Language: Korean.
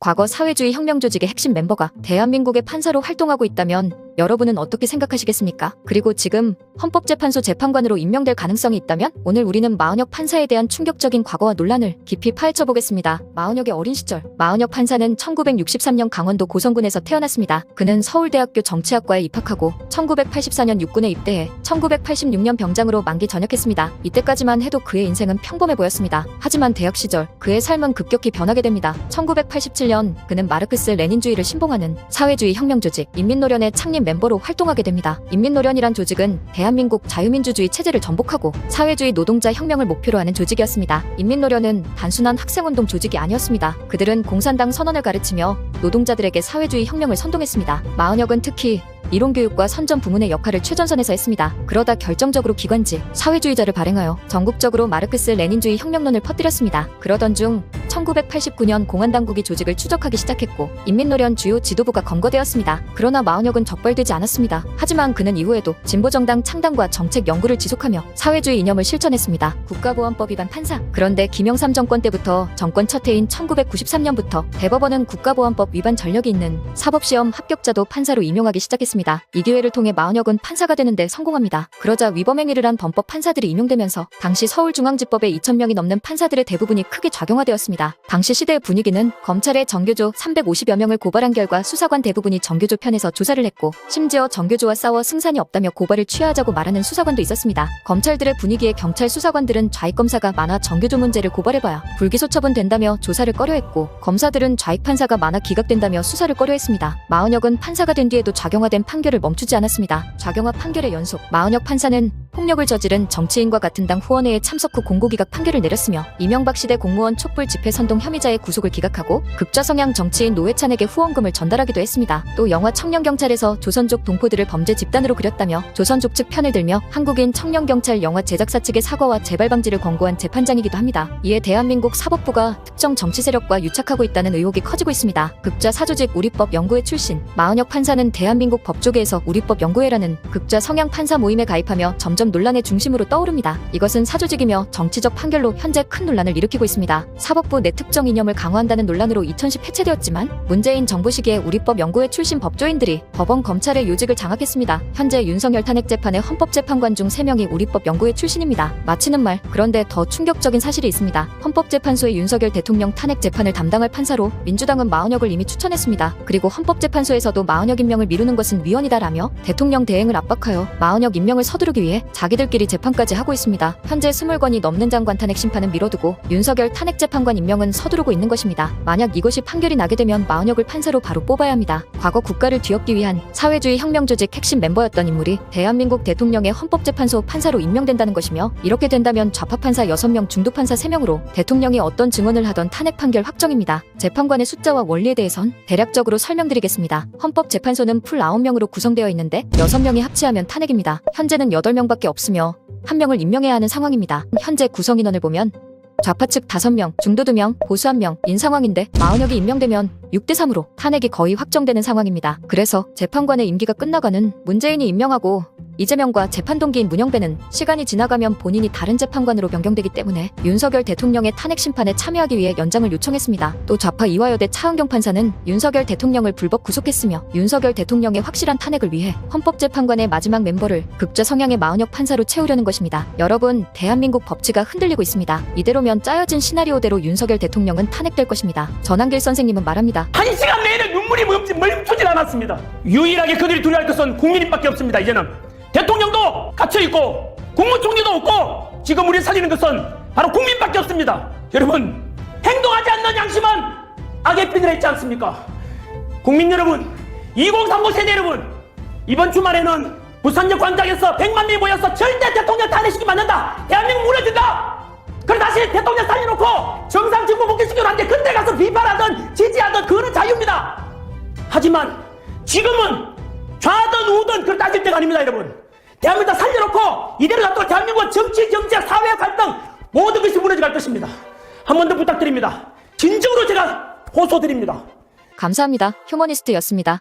과거 사회주의 혁명 조직의 핵심 멤버가 대한민국의 판사로 활동하고 있다면 여러분은 어떻게 생각하시겠습니까? 그리고 지금 헌법재판소 재판관으로 임명될 가능성이 있다면 오늘 우리는 마은혁 판사에 대한 충격적인 과거와 논란을 깊이 파헤쳐 보겠습니다. 마은혁의 어린 시절, 마은혁 판사는 1963년 강원도 고성군에서 태어났습니다. 그는 서울대학교 정치학과에 입학하고 1984년 육군에 입대해 1986년 병장으로 만기 전역했습니다. 이때까지만 해도 그의 인생은 평범해 보였습니다. 하지만 대학 시절 그의 삶은 급격히 변하게 됩니다. 1987년 그는 마르크스 레닌주의를 신봉하는 사회주의 혁명 조직 인민노련의 창립 멤버로 활동하게 됩니다. 인민노련이란 조직은 대한민국 자유민주주의 체제를 전복하고 사회주의 노동자 혁명을 목표로 하는 조직이었습니다. 인민노련은 단순한 학생운동 조직이 아니었습니다. 그들은 공산당 선언을 가르치며 노동자들에게 사회주의 혁명을 선동했습니다. 마은혁은 특히 이론교육과 선전 부문의 역할을 최전선에서 했습니다. 그러다 결정적으로 기관지 사회주의자를 발행하여 전국적으로 마르크스 레닌주의 혁명론을 퍼뜨렸습니다. 그러던 중 1989년 공안당국이 조직을 추적하기 시작했고 인민노련 주요 지도부가 검거되었습니다. 그러나 마은혁은 적발되지 않았습니다. 하지만 그는 이후에도 진보정당 창당과 정책 연구를 지속하며 사회주의 이념을 실천했습니다. 국가보안법 위반 판사. 그런데 김영삼 정권 때부터 정권 첫 해인 1993년부터 대법원은 국가보안법 위반 전력이 있는 사법시험 합격자도 판사로 임용하기 시작했습니다. 이 기회를 통해 마은혁은 판사가 되는데 성공합니다. 그러자 위법행위를 한 범법 판사들이 임용되면서 당시 서울중앙지법에 2,000명이 넘는 판사들의 대부분이 크게 작용화되었습니다. 당시 시대의 분위기는 검찰의 정교조 350여 명을 고발한 결과 수사관 대부분이 정교조 편에서 조사를 했고 심지어 정교조와 싸워 승산이 없다며 고발을 취하하자고 말하는 수사관도 있었습니다. 검찰들의 분위기에 경찰 수사관들은 좌익검사가 많아 정교조 문제를 고발해봐야 불기소 처분된다며 조사를 꺼려했고 검사들은 좌익판사가 많아 기각된다며 수사를 꺼려했습니다. 마은혁은 판사가 된 뒤에도 작용화된 판결을 멈추지 않았습니다. 작용화 판결의 연속. 마은혁 판사는 폭력을 저지른 정치인과 같은 당 후원회에 참석 후 공고기각 판결을 내렸으며 이명박 시대 공무원 촛불 집회 선동 혐의자의 구속을 기각하고 극좌 성향 정치인 노회찬에게 후원금을 전달하기도 했습니다. 또 영화 청년경찰에서 조선족 동포들을 범죄 집단으로 그렸다며 조선족 측 편을 들며 한국인 청년경찰 영화 제작사 측의 사과와 재발 방지를 권고한 재판장이기도 합니다. 이에 대한민국 사법부가 특정 정치 세력과 유착하고 있다는 의혹이 커지고 있습니다. 극좌 사조직 우리법 연구회 출신 마은혁 판사는 대한민국 법조계에서 우리법 연구회라는 극좌 성향 판사 모임에 가입하며 점점 논란의 중심으로 떠오릅니다. 이것은 사조직이며 정치적 판결로 현재 큰 논란을 일으키고 있습니다. 사법부 내 특정 이념을 강화한다는 논란으로 2010 해체되었지만 문재인 정부 시기에 우리법 연구회 출신 법조인들이 법원 검찰의 요직을 장악했습니다. 현재 윤석열 탄핵 재판의 헌법재판관 중 3명이 우리법 연구회 출신입니다. 마치는 말. 그런데 더 충격적인 사실이 있습니다. 헌법재판소의 윤석열 대통령 탄핵 재판을 담당할 판사로 민주당은 마은혁을 이미 추천했습니다. 그리고 헌법재판소에서도 마은혁 임명을 미루는 것은 위헌이다라며 대통령 대행을 압박하여 마은혁 임명을 서두르기 위해 자기들끼리 재판까지 하고 있습니다. 현재 20건이 넘는 장관 탄핵 심판은 미뤄두고 윤석열 탄핵 재판관 임명은 서두르고 있는 것입니다. 만약 이것이 판결이 나게 되면 마은혁을 판사로 바로 뽑아야 합니다. 과거 국가를 뒤엎기 위한 사회주의 혁명 조직 핵심 멤버였던 인물이 대한민국 대통령의 헌법재판소 판사로 임명된다는 것이며 이렇게 된다면 좌파 판사 6명 중도 판사 3명으로 대통령이 어떤 증언을 하던 탄핵 판결 확정입니다. 재판관의 숫자와 원리에 대해선 대략적으로 설명드리겠습니다. 헌법재판소는 풀 9명으로 구성되어 있는데 6명이 합치하면 탄핵입니다. 현재는 8명밖에 없으며 1명을 임명해야 하는 상황입니다. 현재 구성 인원을 보면 좌파 측 5명, 중도 2명, 보수 1명인 상황인데 마은혁이 임명되면 6대3으로 탄핵이 거의 확정되는 상황입니다. 그래서 재판관의 임기가 끝나가는 문재인이 임명하고 이재명과 재판 동기인 문영배는 시간이 지나가면 본인이 다른 재판관으로 변경되기 때문에 윤석열 대통령의 탄핵 심판에 참여하기 위해 연장을 요청했습니다. 또 좌파 이화여대 차은경 판사는 윤석열 대통령을 불법 구속했으며 윤석열 대통령의 확실한 탄핵을 위해 헌법재판관의 마지막 멤버를 극좌 성향의 마은혁 판사로 채우려는 것입니다. 여러분, 대한민국 법치가 흔들리고 있습니다. 이대로면 짜여진 시나리오대로 윤석열 대통령은 탄핵될 것입니다. 전한길 선생님은 말합니다. 1시간 내내 눈물이 멈추질 않았습니다. 유일하게 그들이 두려워할 것은 국민밖에 없습니다. 이제는 대통령도 갇혀있고 국무총리도 없고 지금 우리 살리는 것은 바로 국민밖에 없습니다. 여러분, 행동하지 않는 양심은 악의 핀이라 했지 않습니까? 국민 여러분, 2030 세대 여러분, 이번 주말에는 부산역 광장에서 100만 명이 모여서 절대 대통령 탄핵시키면 안 된다. 대한민국 무너진다. 그럼 다시 대통령 살려놓고 정상 직무 복귀시키면 안 돼. 그때 가서 비판하든 지지하든 그거는 자유입니다. 하지만 지금은 좌든 우든 그걸 따질 때가 아닙니다. 여러분, 대한민국 살려놓고 이대로 놔두고 대한민국 정치, 경제학, 사회 갈등 모든 것이 무너져갈 것입니다. 한 번 더 부탁드립니다. 진정으로 제가 호소드립니다. 감사합니다. 휴머니스트였습니다.